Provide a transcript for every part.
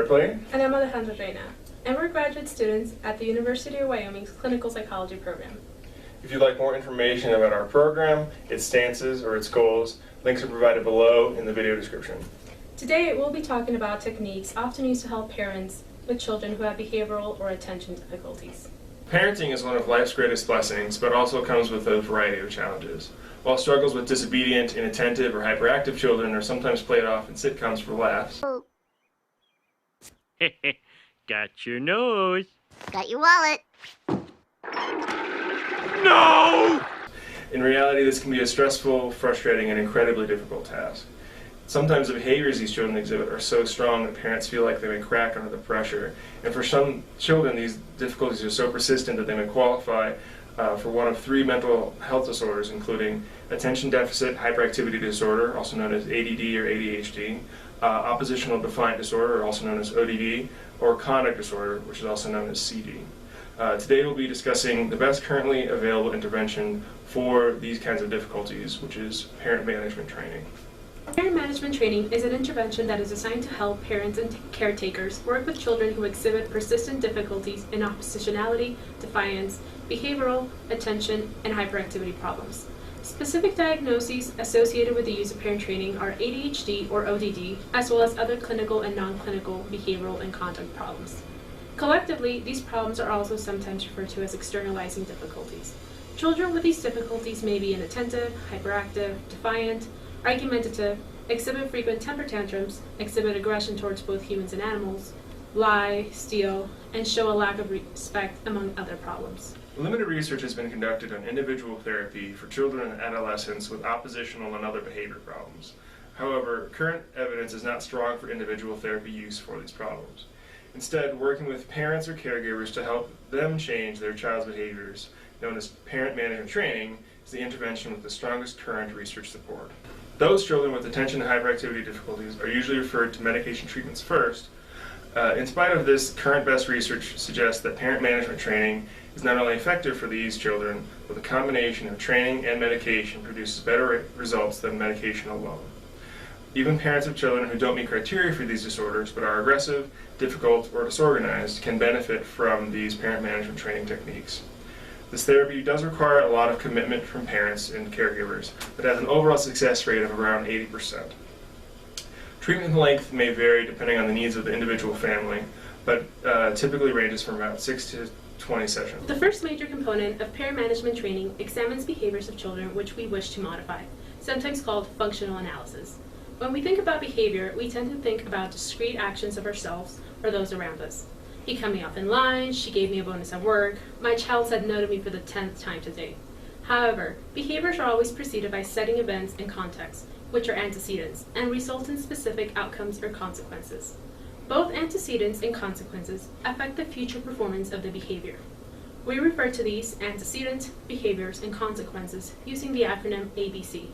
Ripley. And I'm Alejandra Reina, and we're graduate students at the University of Wyoming's Clinical Psychology program. If you'd like more information about our program, its stances, or its goals, links are provided below in the video description. Today, we'll be talking about techniques often used to help parents with children who have behavioral or attention difficulties. Parenting is one of life's greatest blessings, but also comes with a variety of challenges. While struggles with disobedient, inattentive, or hyperactive children are sometimes played off in sitcoms for laughs, Got your nose. Got your wallet. No! in reality this can be a stressful, frustrating, and incredibly difficult task. Sometimes the behaviors these children exhibit are so strong that parents feel like they may crack under the pressure. And for some children, these difficulties are so persistent that they may qualify for one of 3 mental health disorders, including attention deficit hyperactivity disorder, also known as ADD or ADHD, oppositional defiant disorder, also known as ODD, or conduct disorder, which is also known as CD. Today we'll be discussing the best currently available intervention for these kinds of difficulties, which is parent management training. Parent management training is an intervention that is designed to help parents and caretakers work with children who exhibit persistent difficulties in oppositionality, defiance, behavioral, attention, and hyperactivity problems. Specific diagnoses associated with the use of parent training are ADHD or ODD, as well as other clinical and non-clinical behavioral and conduct problems. Collectively, these problems are also sometimes referred to as externalizing difficulties. Children with these difficulties may be inattentive, hyperactive, defiant, argumentative, exhibit frequent temper tantrums, exhibit aggression towards both humans and animals, lie, steal, and show a lack of respect, among other problems. Limited research has been conducted on individual therapy for children and adolescents with oppositional and other behavior problems. However, current evidence is not strong for individual therapy use for these problems. Instead, working with parents or caregivers to help them change their child's behaviors, known as parent management training, is the intervention with the strongest current research support. Those children with attention and hyperactivity difficulties are usually referred to medication treatments first. In spite of this, current best research suggests that parent management training is not only effective for these children, but the combination of training and medication produces better results than medication alone. Even parents of children who don't meet criteria for these disorders but are aggressive, difficult, or disorganized can benefit from these parent management training techniques. This therapy does require a lot of commitment from parents and caregivers, but has an overall success rate of around 80%. Treatment length may vary depending on the needs of the individual family, but typically ranges from about 6 to 20 sessions. The first major component of parent management training examines behaviors of children which we wish to modify, sometimes called functional analysis. When we think about behavior, we tend to think about discrete actions of ourselves or those around us. He cut me off in line, she gave me a bonus at work, my child said no to me for the 10th time today. However, behaviors are always preceded by setting events and contexts, which are antecedents, and result in specific outcomes or consequences. Both antecedents and consequences affect the future performance of the behavior. We refer to these antecedents, behaviors, and consequences using the acronym ABC.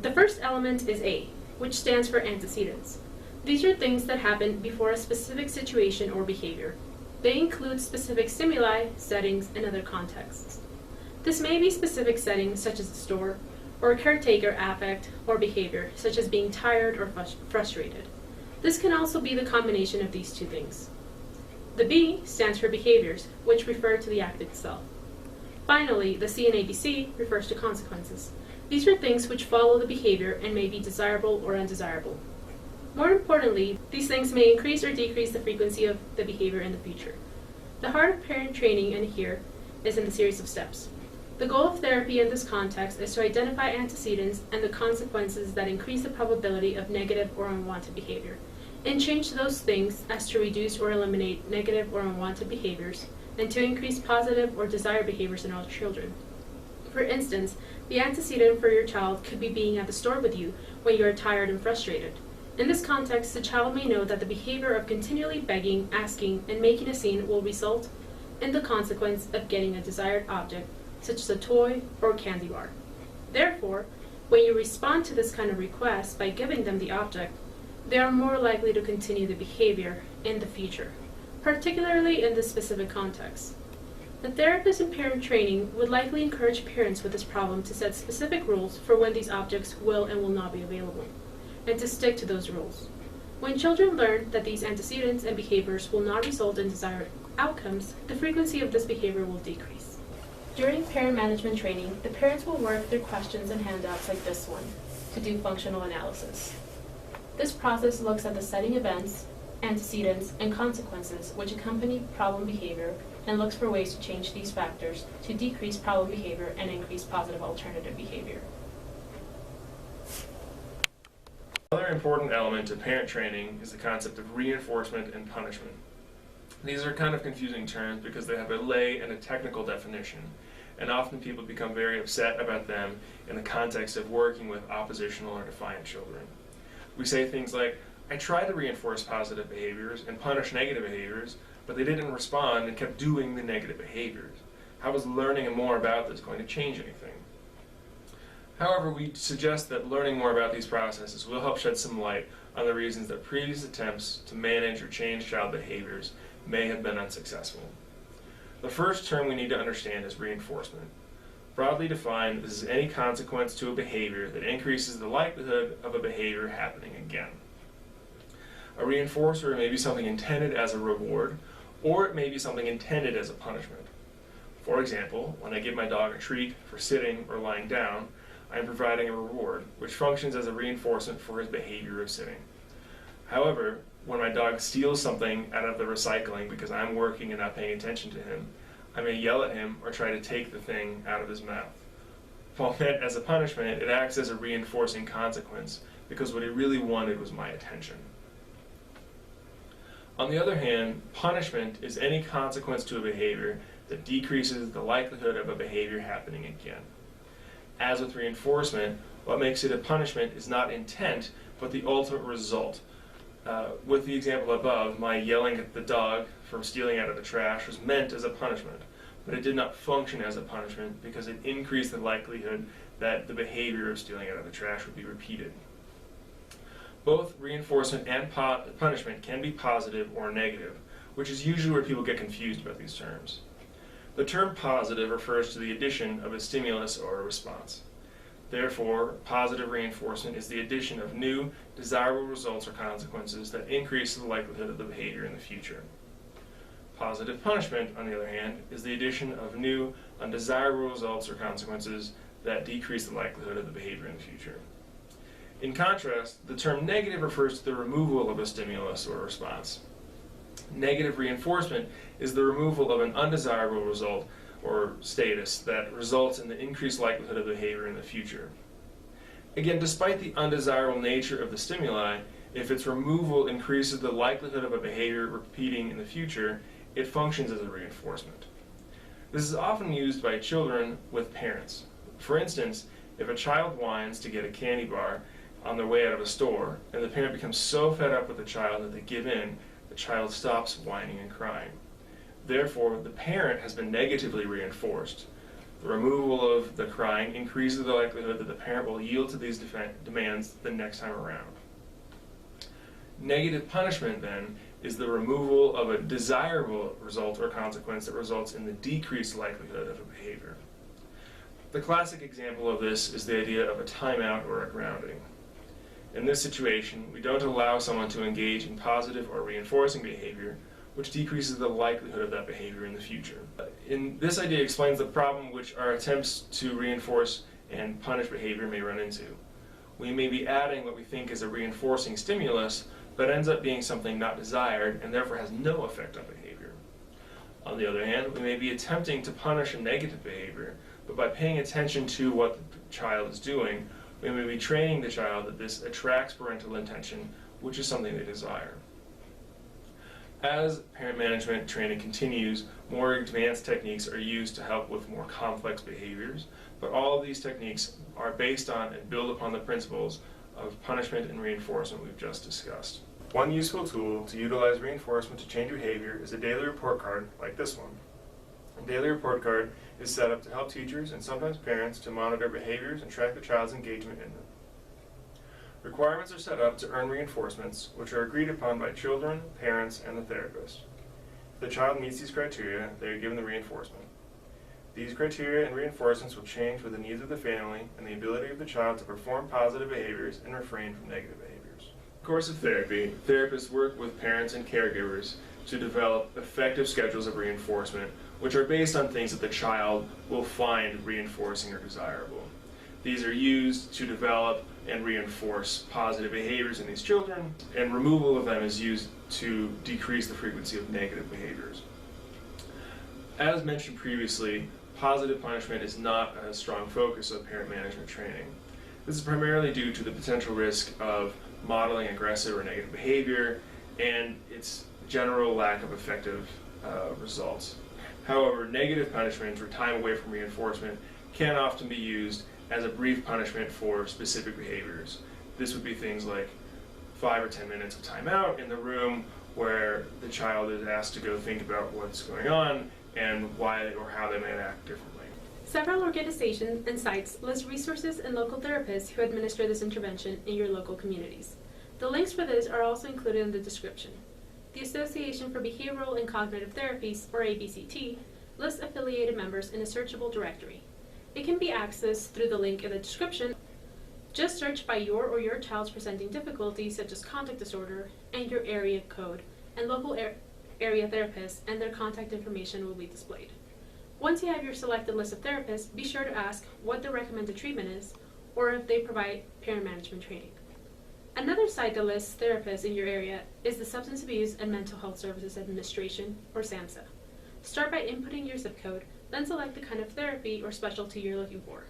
The first element is A, which stands for antecedents. These are things that happen before a specific situation or behavior. They include specific stimuli, settings, and other contexts. This may be specific settings such as the store, or a caretaker affect or behavior such as being tired or frustrated. This can also be the combination of these two things. The B stands for behaviors, which refer to the act itself. Finally, the C in ABC refers to consequences. These are things which follow the behavior and may be desirable or undesirable. More importantly, these things may increase or decrease the frequency of the behavior in the future. The heart of parent training in here is in the series of steps. The goal of therapy in this context is to identify antecedents and the consequences that increase the probability of negative or unwanted behavior, and change those things as to reduce or eliminate negative or unwanted behaviors, and to increase positive or desired behaviors in all children. For instance, the antecedent for your child could be being at the store with you when you are tired and frustrated. In this context, the child may know that the behavior of continually begging, asking, and making a scene will result in the consequence of getting a desired object, such as a toy or candy bar. Therefore, when you respond to this kind of request by giving them the object, they are more likely to continue the behavior in the future, particularly in this specific context. The therapist in parent training would likely encourage parents with this problem to set specific rules for when these objects will and will not be available, and to stick to those rules. When children learn that these antecedents and behaviors will not result in desired outcomes, the frequency of this behavior will decrease. During parent management training, the parents will work through questions and handouts like this one to do functional analysis. This process looks at the setting events, antecedents, and consequences which accompany problem behavior and looks for ways to change these factors to decrease problem behavior and increase positive alternative behavior. Another important element to parent training is the concept of reinforcement and punishment. These are kind of confusing terms because they have a lay and a technical definition, and often people become very upset about them in the context of working with oppositional or defiant children. We say things like, I tried to reinforce positive behaviors and punish negative behaviors, but they didn't respond and kept doing the negative behaviors. How is learning more about this going to change anything? However, we suggest that learning more about these processes will help shed some light on the reasons that previous attempts to manage or change child behaviors may have been unsuccessful. The first term we need to understand is reinforcement. Broadly defined, this is any consequence to a behavior that increases the likelihood of a behavior happening again. A reinforcer may be something intended as a reward, or it may be something intended as a punishment. For example, when I give my dog a treat for sitting or lying down, I am providing a reward, which functions as a reinforcement for his behavior of sitting. However, when my dog steals something out of the recycling because I'm working and not paying attention to him, I may yell at him or try to take the thing out of his mouth. While meant as a punishment, it acts as a reinforcing consequence because what he really wanted was my attention. On the other hand, punishment is any consequence to a behavior that decreases the likelihood of a behavior happening again. As with reinforcement, what makes it a punishment is not intent, but the ultimate result. With the example above, my yelling at the dog for stealing out of the trash was meant as a punishment, but it did not function as a punishment because it increased the likelihood that the behavior of stealing out of the trash would be repeated. Both reinforcement and punishment can be positive or negative, which is usually where people get confused about these terms. The term positive refers to the addition of a stimulus or a response. Therefore, positive reinforcement is the addition of new, desirable results or consequences that increase the likelihood of the behavior in the future. Positive punishment, on the other hand, is the addition of new, undesirable results or consequences that decrease the likelihood of the behavior in the future. In contrast, the term negative refers to the removal of a stimulus or response. Negative reinforcement is the removal of an undesirable result or status that results in the increased likelihood of behavior in the future. Again, despite the undesirable nature of the stimuli, if its removal increases the likelihood of a behavior repeating in the future, it functions as a reinforcement. This is often used by children with parents. For instance, if a child whines to get a candy bar on their way out of a store, and the parent becomes so fed up with the child that they give in, the child stops whining and crying. Therefore, the parent has been negatively reinforced. The removal of the crying increases the likelihood that the parent will yield to these demands the next time around. Negative punishment, then, is the removal of a desirable result or consequence that results in the decreased likelihood of a behavior. The classic example of this is the idea of a timeout or a grounding. In this situation, we don't allow someone to engage in positive or reinforcing behavior, which decreases the likelihood of that behavior in the future. This idea explains the problem which our attempts to reinforce and punish behavior may run into. We may be adding what we think is a reinforcing stimulus, but ends up being something not desired and therefore has no effect on behavior. On the other hand, we may be attempting to punish a negative behavior, but by paying attention to what the child is doing, we may be training the child that this attracts parental attention, which is something they desire. As parent management training continues, more advanced techniques are used to help with more complex behaviors, but all of these techniques are based on and build upon the principles of punishment and reinforcement we've just discussed. One useful tool to utilize reinforcement to change behavior is a daily report card like this one. A daily report card is set up to help teachers and sometimes parents to monitor behaviors and track the child's engagement in them. Requirements are set up to earn reinforcements, which are agreed upon by children, parents, and the therapist. If the child meets these criteria, they are given the reinforcement. These criteria and reinforcements will change with the needs of the family and the ability of the child to perform positive behaviors and refrain from negative behaviors. Course of therapy, therapists work with parents and caregivers to develop effective schedules of reinforcement, which are based on things that the child will find reinforcing or desirable. These are used to develop and reinforce positive behaviors in these children, and removal of them is used to decrease the frequency of negative behaviors. As mentioned previously, positive punishment is not a strong focus of parent management training. This is primarily due to the potential risk of modeling aggressive or negative behavior and its general lack of effective results. However, negative punishments or time away from reinforcement can often be used as a brief punishment for specific behaviors. This would be things like 5 or 10 minutes of time out in the room where the child is asked to go think about what's going on and why or how they might act differently. Several organizations and sites list resources and local therapists who administer this intervention in your local communities. The links for this are also included in the description. The Association for Behavioral and Cognitive Therapies, or ABCT, lists affiliated members in a searchable directory. It can be accessed through the link in the description. Just search by your or your child's presenting difficulties such as conduct disorder and your area code, and local area therapists and their contact information will be displayed. Once you have your selected list of therapists, be sure to ask what the recommended treatment is or if they provide parent management training. Another site that lists therapists in your area is the Substance Abuse and Mental Health Services Administration, or SAMHSA. Start by inputting your zip code, then select the kind of therapy or specialty you're looking for.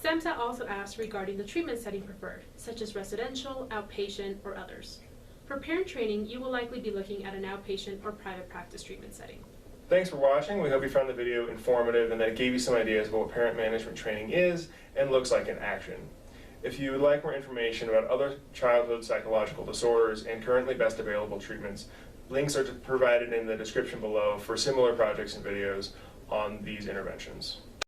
SAMHSA also asks regarding the treatment setting preferred, such as residential, outpatient, or others. For parent training, you will likely be looking at an outpatient or private practice treatment setting. Thanks for watching. We hope you found the video informative and that it gave you some ideas about what parent management training is and looks like in action. If you would like more information about other childhood psychological disorders and currently best available treatments, links are provided in the description below for similar projects and videos on these interventions.